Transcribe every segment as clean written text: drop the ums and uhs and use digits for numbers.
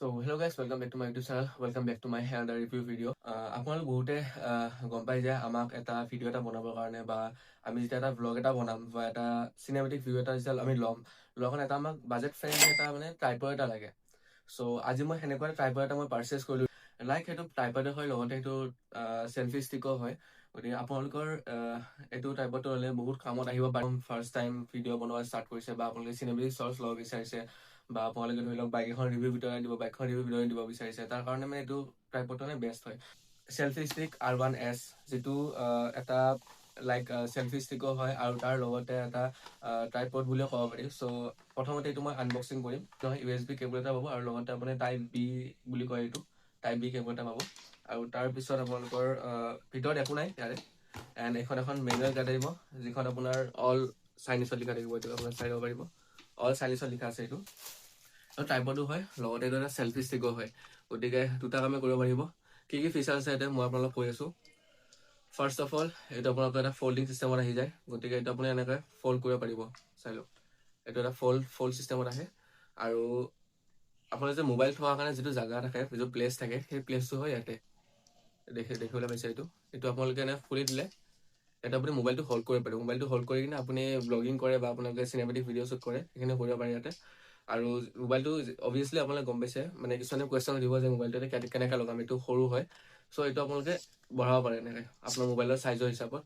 So hello guys, welcome back to my YouTube channel. Welcome back to my another review video. আপোনালোক বহুতে গম পাই যে আমাক এটা ভিডিও এটা বনাবৰ কাৰণে বা আমি যেতিয়া এটা ব্লগ এটা বনাম বা এটা চিনেমেটিক ভিউ এটা যেতিয়া আমি ল'ম লোৱাৰ এটা আমাক বাজেট ফ্ৰেণ্ডলি এটা মানে ট্ৰাইপড এটা লাগে। চ' আজি মই সেনেকুৱা ট্ৰাইপড এটা মই পাৰ্চেছ কৰিলোঁ। লাইক সেইটো ট্ৰাইপডে হয়, লগতে সেইটো চেলফি ষ্টিকো হয়। গতিকে আপোনালোকৰ এইটো ট্ৰাইপডটো হ'লে বহুত কামত আহিব পাৰে। ফাৰ্ষ্ট টাইম ভিডিঅ' বনোৱা ষ্টাৰ্ট কৰিছে বা আপোনালোকে চিনেমেটিক শ্বৰ্টছ ল'ব বিচাৰিছে বা আপোনালোকে ধৰি লওক বাইক এখন ৰিভিউ ভিতৰত দিব, বাইকখন ৰিভিউ ভিতৰত দিব বিচাৰিছে, তাৰ কাৰণে মানে এইটো ট্ৰাইপডটো মানে বেষ্ট হয়। চেলফি ষ্টিক R1S, যিটো এটা লাইক চেলফি ষ্টিকো হয় আৰু তাৰ লগতে এটা ট্ৰাইপড বুলিও ক'ব পাৰি। চ' প্ৰথমতে এইটো মই আনবক্সিং কৰিম। নহয় USB কেবল এটা পাব আৰু লগতে আপুনি টাইপ B বুলি কয়, এইটো টাইপ B কেবল এটা পাব। আৰু তাৰপিছত আপোনালোকৰ ভিতৰত একো নাই ইয়াৰে। এণ্ড এখন মেনুৱেল কাৰ্ড আহিব, যিখন আপোনাৰ অল চাইনিজত লিখা থাকিব। এইটো আপোনাৰ চাই ল'ব পাৰিব, অল চাইনিজত লিখা আছে এইটো। আৰু ট্ৰাইপডো হয়, লগতে এইটো এটা চেলফি ষ্টিকো হয়। গতিকে দুটা কামে কৰিব পাৰিব। কি ফিচাৰ আছে ইয়াতে মই আপোনালোকক কৈ আছোঁ। ফাৰ্ষ্ট অফ অল, এইটো আপোনালোকৰ এটা ফল্ডিং চিষ্টেমত আহি যায়। গতিকে এইটো আপুনি এনেকৈ ফল্ড কৰিব পাৰিব। চাই লওক, এইটো এটা ফল্ড চিষ্টেমত আহে। আৰু আপোনাৰ যে মোবাইল থোৱাৰ কাৰণে যিটো জেগা থাকে, যিটো প্লেচ থাকে, সেই প্লেচটো হয় ইয়াতে। দেখিবলৈ পাইছে এইটো আপোনালোকে এনে খুলি দিলে ইয়াতে আপুনি মোবাইলটো হোল্ড কৰিব পাৰিব। মোবাইলটো হোল্ড কৰি কিনে আপুনি ব্লগিং কৰে বা আপোনালোকে চিনেমেটিক ভিডিঅ' শ্বুট কৰে, সেইখিনি কৰিব পাৰে ইয়াতে। আৰু মোবাইলটো অবভিয়াছলি আপোনালোকে গম পাইছে, মানে কিছুমানে কুৱেশ্যন দিব যে মোবাইলটো কেনেকৈ লগাম, এইটো সৰু হয়। চ' এইটো আপোনালোকে বঢ়াব পাৰে এনেকৈ আপোনাৰ মোবাইলৰ চাইজৰ হিচাপত।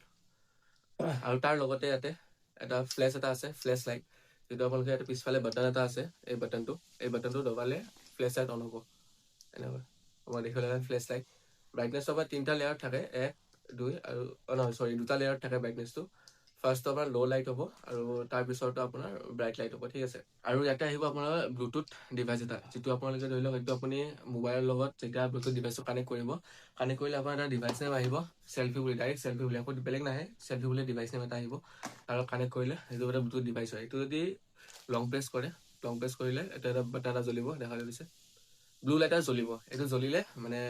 আৰু তাৰ লগতে ইয়াতে এটা ফ্লেছ এটা আছে, ফ্লেছ লাইট, যিটো আপোনালোকে ইয়াতে পিছফালে বাটন এটা আছে। এই বাটনটো দবালে ফ্লেছ লাইট অন হ'ব। এনেকৈ মই দেখিবলৈ ফ্লেছ লাইট ব্ৰাইটনেছৰ পৰা 3টা লেয়াৰ থাকে, 1, 2 আৰু নহয় চৰি 2টা লেয়াৰ থাকে ব্ৰাইটনেছটো। ফাৰ্ষ্টটো আপোনাৰ ল' লাইট হ'ব আৰু তাৰপিছতো আপোনাৰ ব্ৰাইট লাইট হ'ব, ঠিক আছে। আৰু ইয়াতে আহিব আপোনাৰ ব্লুটুথ ডিভাইচ এটা, যিটো আপোনালোকে ধৰি লওক এইটো আপুনি মোবাইলৰ লগত যেতিয়া ব্লুটুথ ডিভাইচটো কানেক্ট কৰিলে আপোনাৰ এটা ডিভাইচ নেম আহিব, চেলফি বুলি, ডাইৰেক্ট চেলফি বুলি, আকৌ বেলেগ নাহে, চেলফি বুলি ডিভাইচ নেম এটা আহিব। আৰু কানেক্ট কৰিলে সেইটো এটা ব্লুটুথ ডিভাইচ হয়। এইটো যদি লং প্ৰেছ কৰিলে এটা বাটন এটা জ্বলিব, দেখা গৈছে ব্লু লাইট এটা জ্বলিব। এইটো জ্বলিলে মানে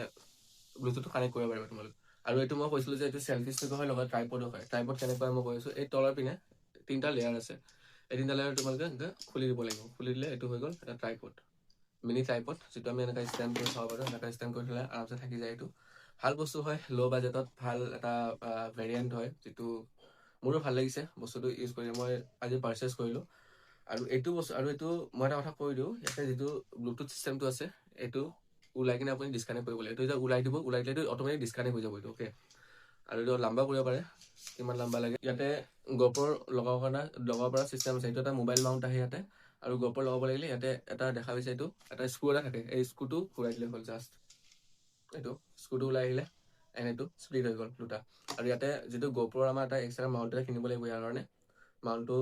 ব্লুটুথটো কানেক্ট কৰিব পাৰিব তোমালোক। আৰু এইটো মই কৈছিলোঁ যে এইটো চেলফি ষ্টিকো হয়, লগত ট্ৰাইপডো হয়। ট্ৰাইপড কেনেকুৱা মই কৈ আছোঁ, এই তলৰ পিনে 3টা লেয়াৰ আছে। এই 3টা লেয়াৰ তোমালোকে এনেকৈ খুলি দিব লাগিব। খুলি দিলে এইটো হৈ গ'ল এটা ট্ৰাইপড, মিনি ট্ৰাইপড, যিটো আমি এনেকৈ ষ্টেণ্ড কৰি চাব পাৰোঁ। এনেকৈ ষ্টেণ্ড কৰি থ'লে আৰামছে থাকি যায়। এইটো ভাল বস্তু হয়, ল' বাজেটত ভাল এটা ভেৰিয়েণ্ট হয়, যিটো মোৰো ভাল লাগিছে বস্তুটো ইউজ কৰি। মই আজি পাৰ্চেছ কৰিলোঁ। আৰু এইটো মই এটা কথা কৈ দিওঁ, ইয়াতে যিটো ব্লুটুথ চিষ্টেমটো আছে, এইটো ওলাই কিনে আপুনি ডিছকানেক্ট কৰিব লাগিব। এইটো যেতিয়া ওলাই দিলে এইটো অট'মেটিক ডিছকানেক্ট হৈ যাব এইটো, অ'কে। আৰু এইটো লাম্বা কৰিব পাৰে, কিমান লাম্বা লাগে। ইয়াতে গ'প্ৰ লগাব পৰা চিষ্টেম আছে। এইটো এটা মোবাইল মাউণ্ট আহে ইয়াতে। আৰু গ'প্ৰ লগাব লাগিলে ইয়াতে এটা দেখা পাইছে, এইটো এটা স্ক্ৰু এটা থাকে, এই স্ক্ৰুটো ঘূৰাই দিলে হ'ল জাষ্ট। এইটো স্ক্ৰুটো ওলাই আহিলে এণ্ড এইটো স্প্লিট হৈ গ'ল দুটা। আৰু ইয়াতে যিটো গ'প্ৰৰ আমাৰ এটা এক্সট্ৰা মাউণ্ট এটা কিনিব লাগিব ইয়াৰ কাৰণে। মাউণ্টটো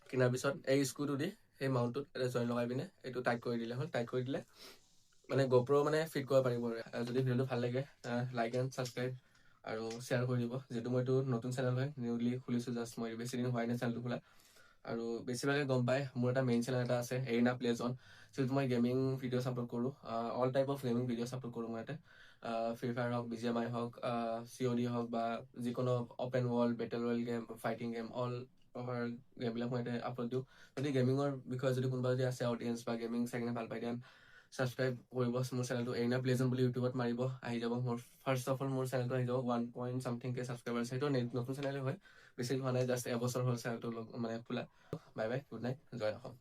কিনাৰ পিছত এই স্ক্ৰুটো দি সেই মাউণ্টটোত এটা জইন লগাই পিনে এইটো টাইট কৰি দিলে হ'ল। টাইট কৰি দিলে মানে গ'প্ৰ মানে ফিট কৰিব পাৰিব। যদি ভিডিঅ'টো ভাল লাগে লাইক এণ্ড ছাবস্ক্ৰাইব আৰু শ্বেয়াৰ কৰি দিব। যিহেতু মই এইটো নতুন চেনেল হয়, নিউলি খুলিছোঁ, জাষ্ট মই বেছি দিন হোৱাই নাই চেনেলটো খোলা। আৰু বেছিভাগে গম পায় মোৰ এটা মেইন চেনেল এটা আছে, এৰিনা প্লেজন, যিহেতু মই গেমিং ভিডিঅ'ছ আপলোড কৰোঁ। All type of gaming videos upload কৰোঁ মই ইয়াতে। ফ্ৰী ফায়াৰ হওক, BGMI হওক, COD হওক, বা যিকোনো open world, battle royale game, fighting game, all over গেমবিলাক মই ইয়াতে আপলোড দিওঁ। যদি গেমিঙৰ বিষয়ে যদি কোনোবা যদি আছে অডিয়েঞ্চ বা গেমিং চাই কিনে ভাল পায়, দেন ছাবস্ক্ৰাইব কৰিব মোৰ চেনেলটো। এৰিনা প্লেজন বুলি ইউটিউবত মাৰিব, আহি যাব। মোৰ ফাৰ্ষ্ট অফ অল মোৰ চেনেলটো আহি যাব। 1.something K ছাবস্ক্ৰাইবাৰ আছে। সেইটো নতুন চেনেলে হয়, বেছি হোৱা নাই, জাষ্ট এবছৰ হ'ল চেনেলটো মানে খোলা। বাই বাই, গুড নাইট, জয় অসম।